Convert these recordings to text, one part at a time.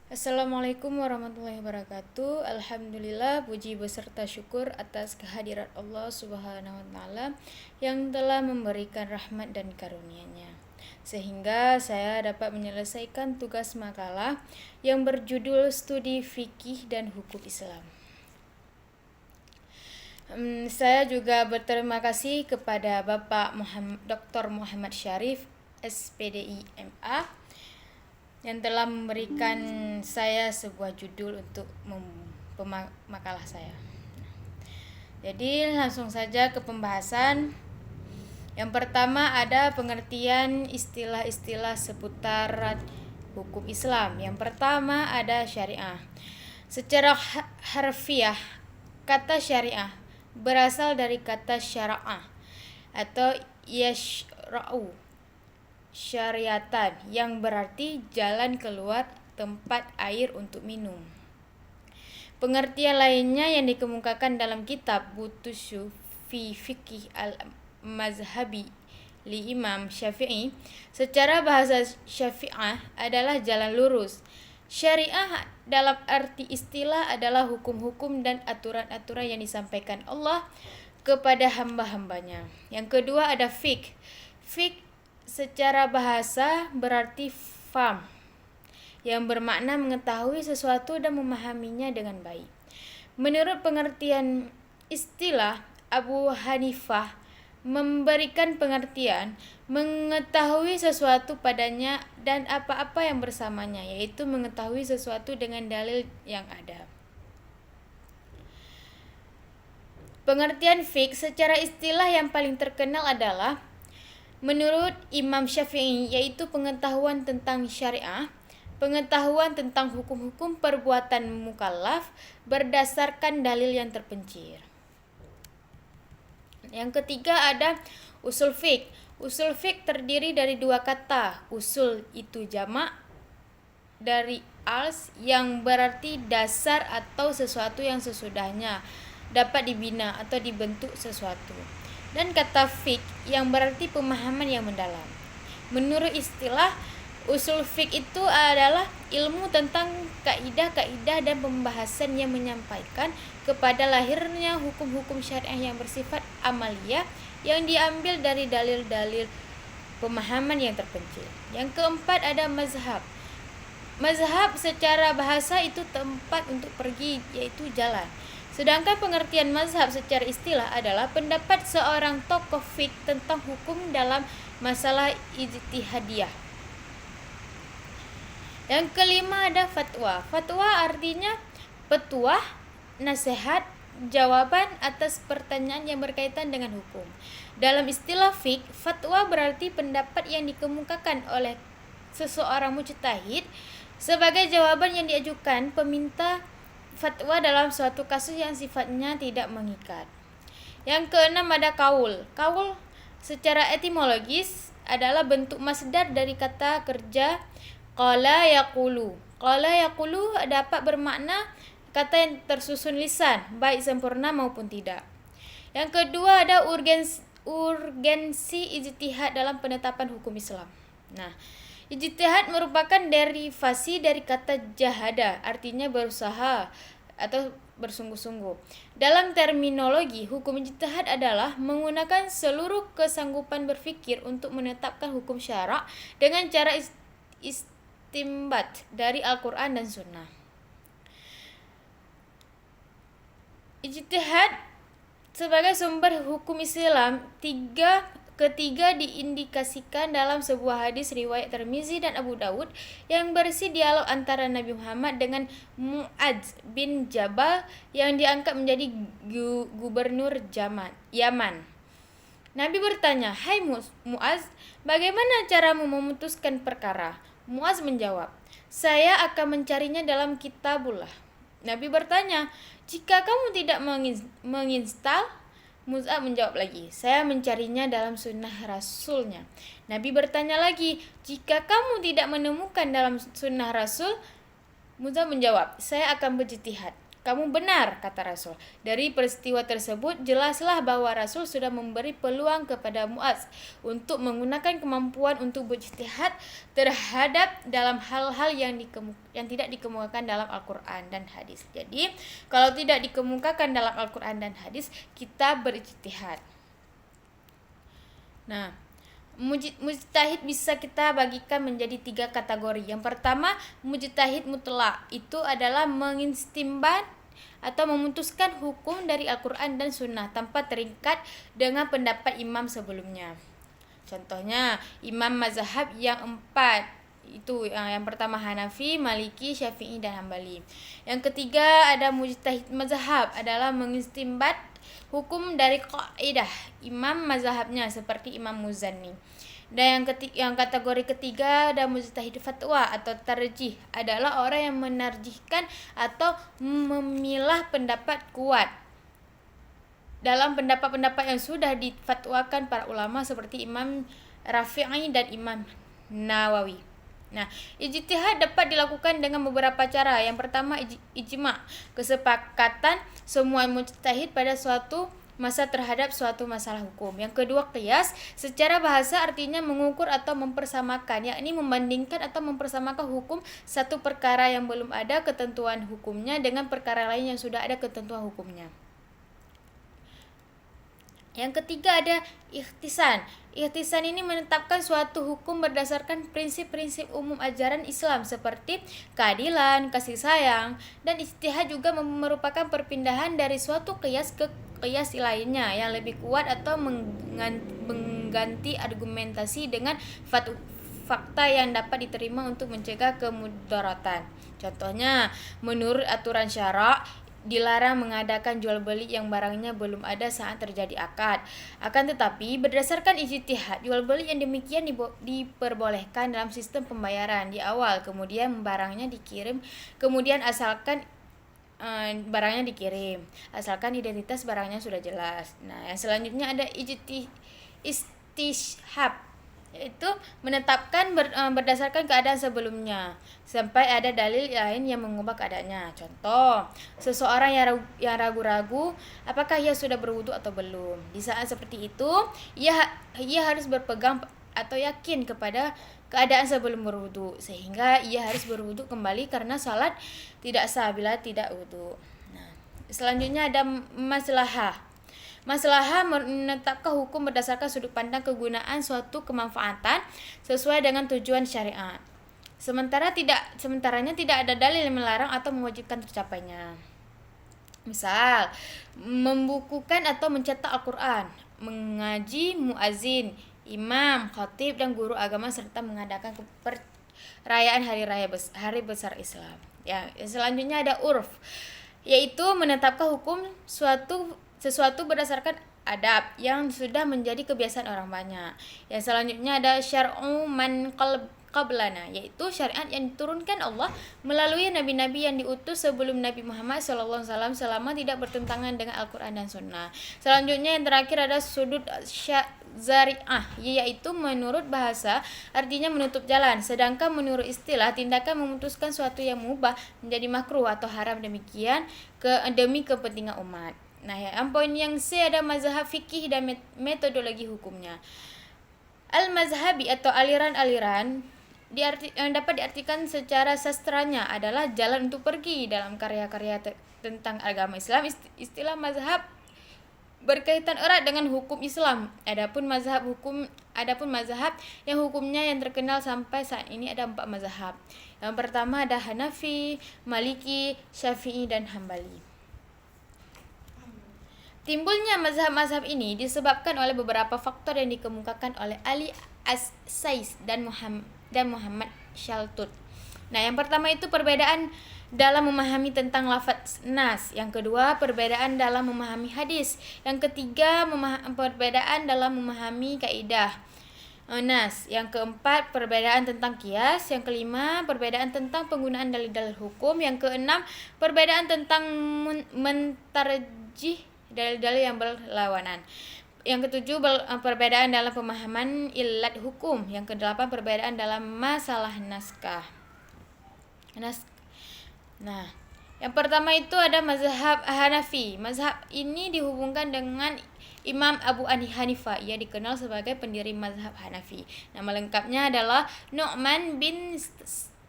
Assalamualaikum warahmatullahi wabarakatuh. Alhamdulillah, puji beserta syukur atas kehadirat Allah Subhanahu wa taala yang telah memberikan rahmat dan karunia-Nya sehingga saya dapat menyelesaikan tugas makalah yang berjudul Studi Fikih dan Hukum Islam. Saya juga berterima kasih kepada Bapak Dr. Muhammad Syarif, SPDI MA, yang telah memberikan saya sebuah judul untuk makalah saya. Jadi langsung saja ke pembahasan. Yang pertama ada pengertian istilah-istilah seputar hukum Islam. Yang pertama ada syariah. Secara harfiah, kata syariah berasal dari kata syara'ah atau yashra'u syariatan yang berarti jalan keluar tempat air untuk minum. Pengertian lainnya yang dikemukakan dalam kitab Butushu fi Fiqih al-Mazhabi li Imam Syafi'i secara bahasa Syafi'ah adalah jalan lurus. Syariah dalam arti istilah adalah hukum-hukum dan aturan-aturan yang disampaikan Allah kepada hamba-hambanya. Yang kedua ada fiqh. Fiqh secara bahasa berarti faham, yang bermakna mengetahui sesuatu dan memahaminya dengan baik. Menurut pengertian istilah, Abu Hanifah memberikan pengertian mengetahui sesuatu padanya dan apa-apa yang bersamanya, yaitu mengetahui sesuatu dengan dalil yang ada. Pengertian fiqh secara istilah yang paling terkenal adalah menurut Imam Syafi'i, yaitu pengetahuan tentang syariah, pengetahuan tentang hukum-hukum perbuatan mukallaf berdasarkan dalil yang terpencil. Yang ketiga ada usul fiqh. Usul fiqh terdiri dari dua kata. Usul itu jamak dari als yang berarti dasar atau sesuatu yang sesudahnya dapat dibina atau dibentuk sesuatu, dan kata fiqh yang berarti pemahaman yang mendalam. Menurut istilah, usul fiqh itu adalah ilmu tentang kaidah-kaidah dan pembahasan yang menyampaikan kepada lahirnya hukum-hukum syariah yang bersifat amaliyah yang diambil dari dalil-dalil pemahaman yang terpencil. Yang keempat ada mazhab. Mazhab secara bahasa itu tempat untuk pergi, yaitu jalan. Sedangkan pengertian mazhab secara istilah adalah pendapat seorang tokoh fiqh tentang hukum dalam masalah ijtihadiyah. Yang kelima ada fatwa. Fatwa artinya petuah, nasihat, jawaban atas pertanyaan yang berkaitan dengan hukum. Dalam istilah fiqh, fatwa berarti pendapat yang dikemukakan oleh seseorang mujtahid sebagai jawaban yang diajukan peminta fatwa dalam suatu kasus yang sifatnya tidak mengikat. Yang keenam ada kaul. Kaul secara etimologis adalah bentuk masdar dari kata kerja qala yaqulu. Qala yaqulu dapat bermakna kata yang tersusun lisan, baik sempurna maupun tidak. Yang kedua ada urgensi ijtihad dalam penetapan hukum Islam. Nah, ijtihad merupakan derivasi dari kata jahada, artinya berusaha atau bersungguh-sungguh. Dalam terminologi, hukum ijtihad adalah menggunakan seluruh kesanggupan berfikir untuk menetapkan hukum syarak dengan cara istimbat dari Al-Quran dan Sunnah. Ijtihad sebagai sumber hukum Islam ketiga diindikasikan dalam sebuah hadis riwayat Tirmizi dan Abu Daud yang berisi dialog antara Nabi Muhammad dengan Mu'adz bin Jabal yang diangkat menjadi gubernur Yaman. Nabi bertanya, "Hai Mu'adz, bagaimana caramu memutuskan perkara?" Mu'adz menjawab, "Saya akan mencarinya dalam kitabullah." Nabi bertanya, "Jika kamu tidak menginstal?" Mu'adz menjawab lagi, "Saya mencarinya dalam sunnah Rasulnya." Nabi bertanya lagi, "Jika kamu tidak menemukan dalam sunnah Rasul?" Mu'adz menjawab, "Saya akan berijtihad." kamu benar, kata Rasul. Dari peristiwa tersebut, jelaslah bahwa Rasul sudah memberi peluang kepada Muaz untuk menggunakan kemampuan untuk berijtihad terhadap dalam hal-hal yang tidak dikemukakan dalam Al-Quran dan hadis. Jadi, kalau tidak dikemukakan dalam Al-Quran dan hadis, kita berijtihad. Nah, mujtahid bisa kita bagikan menjadi 3 kategori. Yang pertama, mujtahid mutlak. Itu adalah mengistimbat atau memutuskan hukum dari Al-Quran dan Sunnah tanpa terikat dengan pendapat imam sebelumnya. Contohnya, imam mazhab yang 4. Itu yang pertama Hanafi, Maliki, Syafi'i, dan Hambali. Yang ketiga ada mujtahid mazhab, adalah mengistimbat hukum dari kaidah imam mazhabnya seperti Imam Muzani. Dan yang kategori ketiga ada mujtahid fatwa atau tarjih, adalah orang yang menarjihkan atau memilah pendapat kuat dalam pendapat-pendapat yang sudah difatwakan para ulama seperti Imam Rafi'i dan Imam Nawawi. Nah, ijtihad dapat dilakukan dengan beberapa cara. Yang pertama, ijma', kesepakatan semua mujtahid pada suatu masa terhadap suatu masalah hukum. Yang kedua, qiyas, secara bahasa artinya mengukur atau mempersamakan, yakni membandingkan atau mempersamakan hukum satu perkara yang belum ada ketentuan hukumnya dengan perkara lain yang sudah ada ketentuan hukumnya. Yang ketiga ada ikhtisan. Ikhtisan ini menetapkan suatu hukum berdasarkan prinsip-prinsip umum ajaran Islam seperti keadilan, kasih sayang, dan ijtihad juga merupakan perpindahan dari suatu qiyas ke qiyas lainnya yang lebih kuat atau mengganti argumentasi dengan fakta yang dapat diterima untuk mencegah kemudaratan. Contohnya, menurut aturan syarak dilarang mengadakan jual beli yang barangnya belum ada saat terjadi akad. Akan tetapi berdasarkan ijtihad, jual beli yang demikian diperbolehkan dalam sistem pembayaran di awal, kemudian barangnya dikirim, kemudian asalkan barangnya dikirim, asalkan identitas barangnya sudah jelas. Nah, yang selanjutnya ada istishab, yaitu menetapkan berdasarkan keadaan sebelumnya sampai ada dalil lain yang mengubah keadaannya. Contoh, seseorang yang ragu-ragu apakah ia sudah berwudu atau belum. Di saat seperti itu, ia harus berpegang atau yakin kepada keadaan sebelum berwudu, sehingga ia harus berwudu kembali karena salat tidak sah bila tidak wudu. Nah, selanjutnya ada maslahah. Maslahah menetapkan hukum berdasarkan sudut pandang kegunaan suatu kemanfaatan sesuai dengan tujuan syariat. Sementaranya tidak ada dalil yang melarang atau mewajibkan tercapainya. Misal, membukukan atau mencetak Al-Quran, mengaji muazin, imam, khatib, dan guru agama serta mengadakan perayaan hari besar Islam. Ya, selanjutnya ada urf, yaitu menetapkan hukum sesuatu berdasarkan adab yang sudah menjadi kebiasaan orang banyak. Yang selanjutnya ada syar'u man qablana, yaitu syariat yang diturunkan Allah melalui nabi-nabi yang diutus sebelum Nabi Muhammad SAW selama tidak bertentangan dengan Al-Quran dan Sunnah. Selanjutnya yang terakhir ada sudut zari'ah, yaitu menurut bahasa artinya menutup jalan, sedangkan menurut istilah tindakan memutuskan suatu yang mubah menjadi makruh atau haram demi kepentingan umat. Nah, yang poin yang C ada mazhab fikih dan metodologi hukumnya. Al-mazhabi atau aliran-aliran dapat diartikan secara sastranya adalah jalan untuk pergi dalam karya-karya tentang agama Islam. Istilah mazhab berkaitan erat dengan hukum Islam. Adapun mazhab yang hukumnya yang terkenal sampai saat ini ada 4 mazhab. Yang pertama ada Hanafi, Maliki, Syafi'i, dan Hambali. Timbulnya mazhab-mazhab ini disebabkan oleh beberapa faktor yang dikemukakan oleh Ali As-Sais dan Muhammad Shaltut. Nah, yang pertama itu perbedaan dalam memahami tentang lafaz nas. Yang kedua, perbedaan dalam memahami hadis. Yang ketiga, perbedaan dalam memahami kaidah nas. Yang keempat, perbedaan tentang qiyas. Yang kelima, perbedaan tentang penggunaan dalil-dalil hukum. Yang keenam, perbedaan tentang mentarjih dalil-dalil yang berlawanan. Yang ketujuh, perbedaan dalam pemahaman ilat hukum. Yang kedelapan, perbedaan dalam masalah naskah. Nah, Yang pertama itu ada mazhab Hanafi. Mazhab ini dihubungkan dengan Imam Abu Hanifah. Ia dikenal sebagai pendiri mazhab Hanafi. Nama lengkapnya adalah Nu'man bin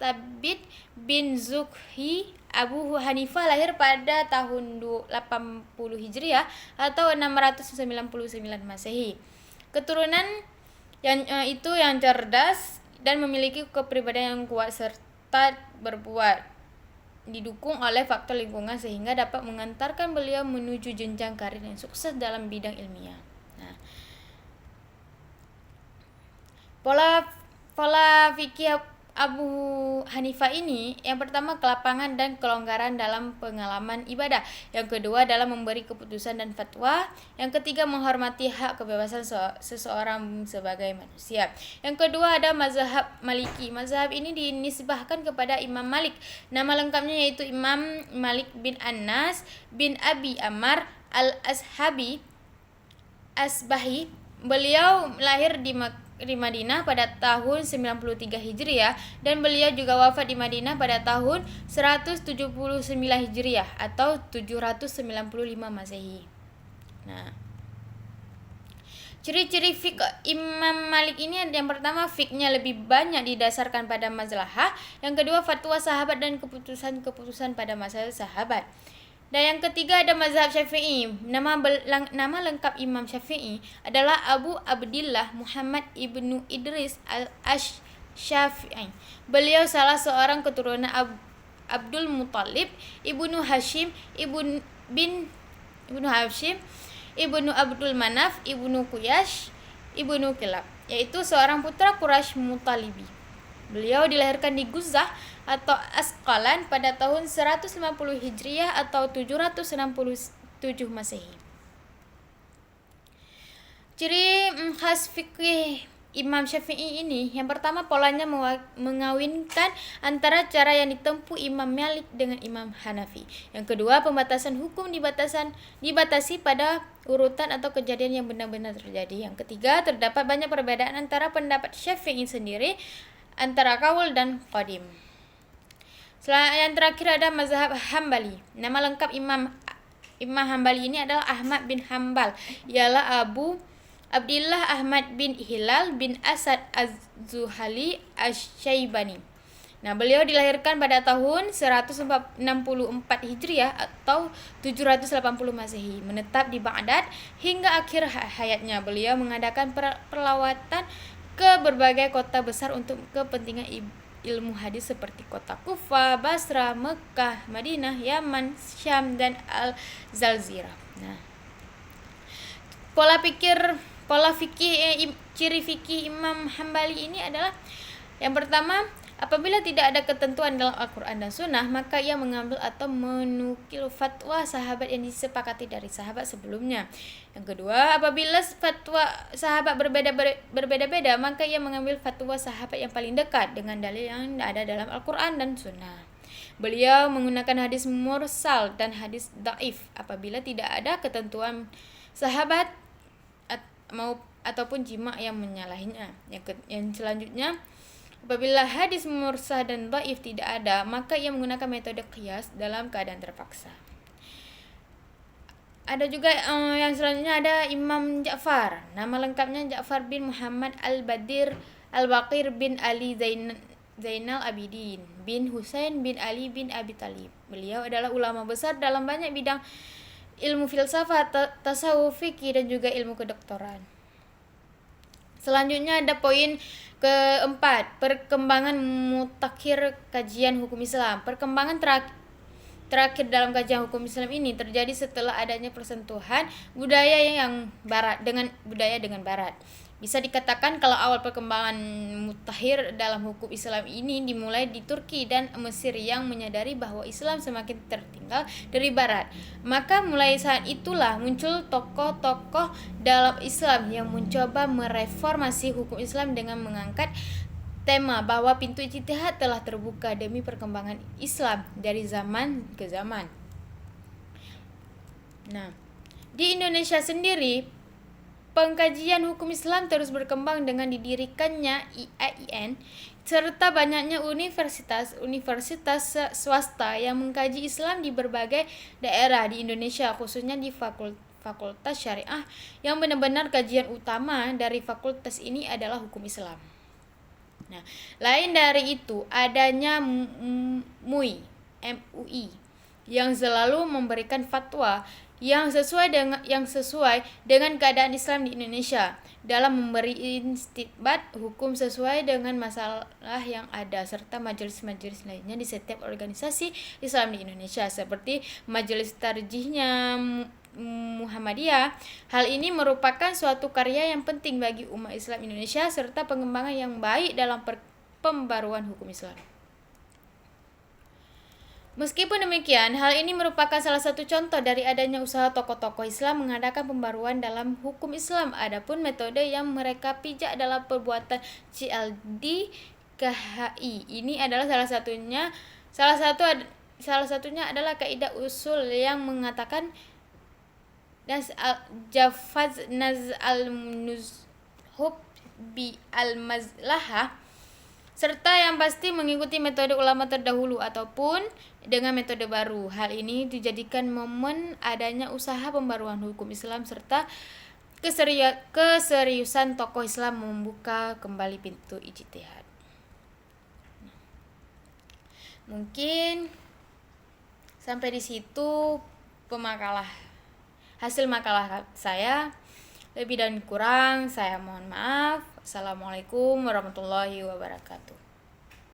Thabit bin Zuhri. Abu Hanifah lahir pada tahun 80 Hijriah atau 699 Masehi. Keturunan yang cerdas dan memiliki kepribadian yang kuat serta berbuat didukung oleh faktor lingkungan sehingga dapat mengantarkan beliau menuju jenjang karir yang sukses dalam bidang ilmiah. Nah, pola fikih Abu Hanifah ini yang pertama kelapangan dan kelonggaran dalam pengalaman ibadah, yang kedua adalah memberi keputusan dan fatwa, yang ketiga menghormati hak kebebasan seseorang sebagai manusia. Yang kedua ada mazhab Maliki. Mazhab ini dinisbahkan kepada Imam Malik. Nama lengkapnya yaitu Imam Malik bin Anas bin Abi Ammar al-Asbahi. Beliau lahir di Madinah pada tahun 93 Hijriah dan beliau juga wafat di Madinah pada tahun 179 Hijriah atau 795 Masehi. Nah, ciri-ciri fiqh Imam Malik ini yang pertama fiknya lebih banyak didasarkan pada mazlahah, yang kedua fatwa sahabat dan keputusan-keputusan pada masa sahabat. Dan yang ketiga ada mazhab Syafi'i. Nama lengkap Imam Syafi'i adalah Abu Abdillah Muhammad ibnu Idris al-Syafi'i. Beliau salah seorang keturunan Abdul Muthalib ibnu Hashim ibnu Abdul Manaf ibnu Quraisy ibnu Kilab, yaitu seorang putra Quraisy Muthalibi. Beliau dilahirkan di Guzah atau Asqalan pada tahun 150 Hijriah atau 767 Masehi. Ciri khas fikih Imam Syafi'i ini yang pertama polanya mengawinkan antara cara yang ditempuh Imam Malik dengan Imam Hanafi. Yang kedua pembatasan hukum dibatasi pada urutan atau kejadian yang benar-benar terjadi. Yang ketiga terdapat banyak perbedaan antara pendapat Syafi'i sendiri antara kaul dan qadim. Yang terakhir ada mazhab Hambali. Nama lengkap Imam Hambali ini adalah Ahmad bin Hambal. Ialah Abu Abdillah Ahmad bin Hilal bin Asad Az-Zuhali Asy-Syaibani. Nah, beliau dilahirkan pada tahun 164 Hijriah atau 780 Masehi, menetap di Baghdad hingga akhir hayatnya. Beliau mengadakan perlawatan ke berbagai kota besar untuk kepentingan ilmu hadis seperti kota Kufah, Basra, Mekah, Madinah, Yaman, Syam, dan Al-Zalzirah. Nah, ciri fikih Imam Hambali ini adalah yang pertama, apabila tidak ada ketentuan dalam Al-Quran dan Sunnah, maka ia mengambil atau menukil fatwa sahabat yang disepakati dari sahabat sebelumnya. Yang kedua, apabila fatwa sahabat berbeda-beda, maka ia mengambil fatwa sahabat yang paling dekat dengan dalil yang ada dalam Al-Quran dan Sunnah. Beliau menggunakan hadis mursal dan hadis dhaif apabila tidak ada ketentuan sahabat ataupun jima' yang menyalahinya. Yang selanjutnya, apabila hadis mursal dan dhaif tidak ada, maka ia menggunakan metode qiyas dalam keadaan terpaksa. Ada juga yang selanjutnya ada Imam Ja'far. Nama lengkapnya Ja'far bin Muhammad al-Badir al-Baqir bin Ali Zainal Abidin bin Husain bin Ali bin Abi Talib. Beliau adalah ulama besar dalam banyak bidang ilmu filsafat, tasawuf, fikih, dan juga ilmu kedokteran. Selanjutnya ada poin keempat, perkembangan mutakhir kajian hukum Islam. Perkembangan terakhir dalam kajian hukum Islam ini terjadi setelah adanya persentuhan budaya dengan barat. Bisa dikatakan kalau awal perkembangan mutakhir dalam hukum Islam ini dimulai di Turki dan Mesir yang menyadari bahwa Islam semakin tertinggal dari barat. Maka mulai saat itulah muncul tokoh-tokoh dalam Islam yang mencoba mereformasi hukum Islam dengan mengangkat tema bahwa pintu ijtihad telah terbuka demi perkembangan Islam dari zaman ke zaman. Nah, di Indonesia sendiri Pengkajian hukum Islam terus berkembang dengan didirikannya IAIN serta banyaknya universitas swasta yang mengkaji Islam di berbagai daerah di Indonesia, khususnya di Fakultas Syariah, yang benar-benar kajian utama dari fakultas ini adalah hukum Islam. Nah, lain dari itu adanya MUI yang selalu memberikan fatwa yang sesuai dengan keadaan Islam di Indonesia dalam memberi istinbat hukum sesuai dengan masalah yang ada, serta majelis-majelis lainnya di setiap organisasi Islam di Indonesia seperti Majelis Tarjihnya Muhammadiyah. Hal ini merupakan suatu karya yang penting bagi umat Islam Indonesia serta pengembangan yang baik dalam pembaruan hukum Islam. Meskipun demikian, hal ini merupakan salah satu contoh dari adanya usaha tokoh-tokoh Islam mengadakan pembaruan dalam hukum Islam. Adapun metode yang mereka pijak dalam perbuatan CLD KHI ini adalah salah satunya adalah kaidah usul yang mengatakan jafaz naz al-nuzhub bi al-mazlahah, serta yang pasti mengikuti metode ulama terdahulu ataupun dengan metode baru. Hal ini dijadikan momen adanya usaha pembaruan hukum Islam serta keseriusan tokoh Islam membuka kembali pintu ijtihad. Mungkin sampai di situ hasil makalah saya. Lebih dan kurang saya mohon maaf. Assalamualaikum warahmatullahi wabarakatuh.